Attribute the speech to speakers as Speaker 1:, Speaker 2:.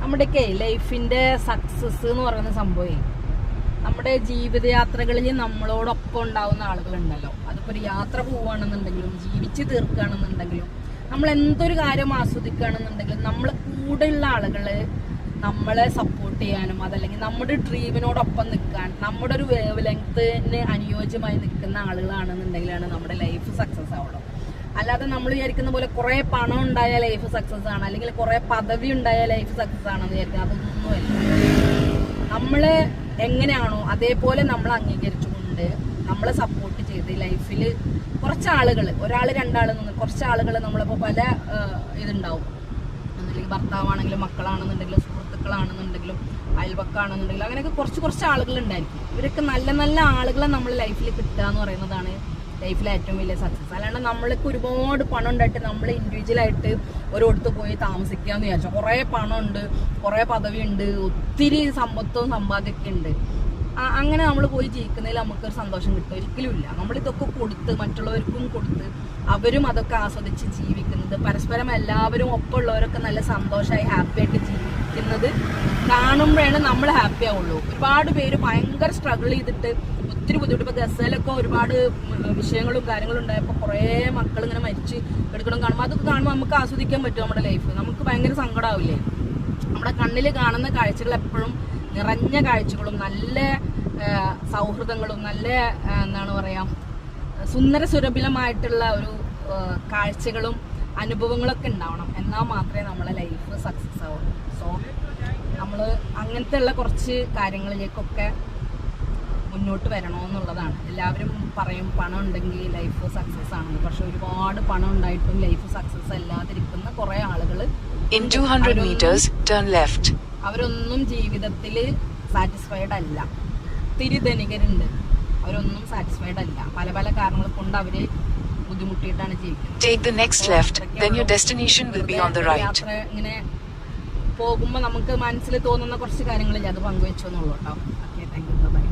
Speaker 1: നമ്മുടെയൊക്കെ ലൈഫിന്റെ സക്സസ് എന്ന് പറയുന്ന സംഭവം നമ്മുടെ ജീവിതയാത്രകളിൽ നമ്മളോടൊപ്പം ഉണ്ടാവുന്ന ആളുകളുണ്ടല്ലോ. അതിപ്പോ ഒരു യാത്ര പോവുകയാണെന്നുണ്ടെങ്കിലും ജീവിച്ച് തീർക്കുകയാണെന്നുണ്ടെങ്കിലും നമ്മൾ എന്തൊരു കാര്യം ആസ്വദിക്കുകയാണെന്നുണ്ടെങ്കിലും നമ്മളെ കൂടെയുള്ള ആളുകള് നമ്മളെ സപ്പോർട്ട് ചെയ്യാനും അതല്ലെങ്കിൽ നമ്മുടെ ഡ്രീമിനോടൊപ്പം നിൽക്കാൻ നമ്മുടെ ഒരു വേവ് ലെങ്ത്തിന് അനുയോജ്യമായി നിൽക്കുന്ന ആളുകളാണെന്നുണ്ടെങ്കിലാണ് നമ്മുടെ ലൈഫ് സക്സസ് ആവുള്ളൂ. അല്ലാതെ നമ്മൾ വിചാരിക്കുന്ന പോലെ കുറെ പണം ഉണ്ടായ ലൈഫ് സക്സസ് ആണ് അല്ലെങ്കിൽ കുറെ പദവി ഉണ്ടായ ലൈഫ് സക്സസ് ആണെന്ന് വിചാരിക്കുക, അതൊന്നുമല്ല. നമ്മള് എങ്ങനെയാണോ അതേപോലെ നമ്മൾ അംഗീകരിച്ചുകൊണ്ട് നമ്മളെ സപ്പോർട്ട് ചെയ്ത് ലൈഫിൽ കുറച്ച് ആളുകൾ, ഒരാൾ രണ്ടാളെന്നൊന്നും, കുറച്ച് ആളുകൾ നമ്മളിപ്പോൾ പല ഇതുണ്ടാവും, ഒന്നുമില്ലെങ്കിൽ ഭർത്താവാണെങ്കിലും മക്കളാണെന്നുണ്ടെങ്കിലും സുഹൃത്തുക്കളാണെന്നുണ്ടെങ്കിലും അയൽവക്കാണെന്നുണ്ടെങ്കിലും അങ്ങനെയൊക്കെ കുറച്ച് ആളുകൾ ഉണ്ടായിരിക്കും. ഇവരൊക്കെ നല്ല നല്ല ആളുകളെ നമ്മൾ ലൈഫിൽ കിട്ടുക എന്ന് പറയുന്നതാണ് ലൈഫിലെ ഏറ്റവും വലിയ സക്സസ്. അല്ലാണ്ട് നമ്മൾക്ക് ഒരുപാട് പണം ഉണ്ടായിട്ട് നമ്മൾ ഇൻഡിവിജ്വലായിട്ട് ഒരിടത്ത് പോയി താമസിക്കുക എന്ന് വിചാരിച്ചു. കുറേ പണമുണ്ട്, കുറേ പദവിയുണ്ട്, ഒത്തിരി സമ്പത്തും സമ്പാദ്യമൊക്കെ ഉണ്ട്, അങ്ങനെ നമ്മൾ പോയി ജീവിക്കുന്നതിൽ നമുക്കൊരു സന്തോഷം കിട്ടും ഒരിക്കലും ഇല്ല. നമ്മളിതൊക്കെ കൊടുത്ത് മറ്റുള്ളവർക്കും കൊടുത്ത് അവരും അതൊക്കെ ആസ്വദിച്ച് ജീവിക്കുന്നത്, പരസ്പരം എല്ലാവരും ഒപ്പമുള്ളവരൊക്കെ നല്ല സന്തോഷമായി ഹാപ്പി ആയിട്ട് ജീവിക്കുന്നത് കാണുമ്പോഴാണ് നമ്മൾ ഹാപ്പി ആവുള്ളൂ. ഒരുപാട് പേര് ഭയങ്കര സ്ട്രഗിൾ ചെയ്തിട്ട് ഒത്തിരി ബുദ്ധിമുട്ട്, ഇപ്പോൾ ഗസയിലൊക്കെ ഒരുപാട് വിഷയങ്ങളും കാര്യങ്ങളും ഉണ്ടായപ്പോൾ കുറേ മക്കൾ ഇങ്ങനെ മരിച്ച് എടുക്കണം കാണുമ്പോൾ അതൊക്കെ കാണുമ്പോൾ നമുക്ക് ആസ്വദിക്കാൻ പറ്റും നമ്മുടെ ലൈഫ്. നമുക്ക് ഭയങ്കര സങ്കടമാവില്ലേ? നമ്മുടെ കണ്ണിൽ കാണുന്ന കാഴ്ചകൾ എപ്പോഴും നിറഞ്ഞ കാഴ്ചകളും നല്ല സൗഹൃദങ്ങളും നല്ല എന്താണ് പറയാ സുന്ദര സുരഭിലമായിട്ടുള്ള ഒരു കാഴ്ചകളും അനുഭവങ്ങളൊക്കെ ഉണ്ടാവണം. എന്നാൽ മാത്രമേ നമ്മളെ ലൈഫ് സക്സസ് ആവുള്ളൂ. സോ നമ്മൾ അങ്ങനത്തെ ഉള്ള കുറച്ച് കാര്യങ്ങളിലേക്കൊക്കെ മുന്നോട്ട് വരണമെന്നുള്ളതാണ്. എല്ലാവരും പറയും പണം ഉണ്ടെങ്കിൽ ലൈഫ് സക്സസ് ആണെന്ന്. പക്ഷെ ഒരുപാട് പണം ഉണ്ടായിട്ടും ലൈഫ് സക്സസ് അല്ലാതിരിക്കുന്ന കുറെ ആളുകൾ അവരൊന്നും ജീവിതത്തിൽ സാറ്റിസ്ഫൈഡ് അല്ല. ഒത്തിരി ധനികരുണ്ട്, അവരൊന്നും സാറ്റിസ്ഫൈഡ് അല്ല. പല പല കാരണങ്ങൾ കൊണ്ട് അവര് ബുദ്ധിമുട്ടിയിട്ടാണ് ജീവിക്കുന്നത്. ഇങ്ങനെ പോകുമ്പോൾ നമുക്ക് മനസ്സിൽ തോന്നുന്ന കുറച്ച് കാര്യങ്ങളില്ല, അത് പങ്കുവെച്ചോന്നുള്ളൂ കേട്ടോ. Okay, thank you, by.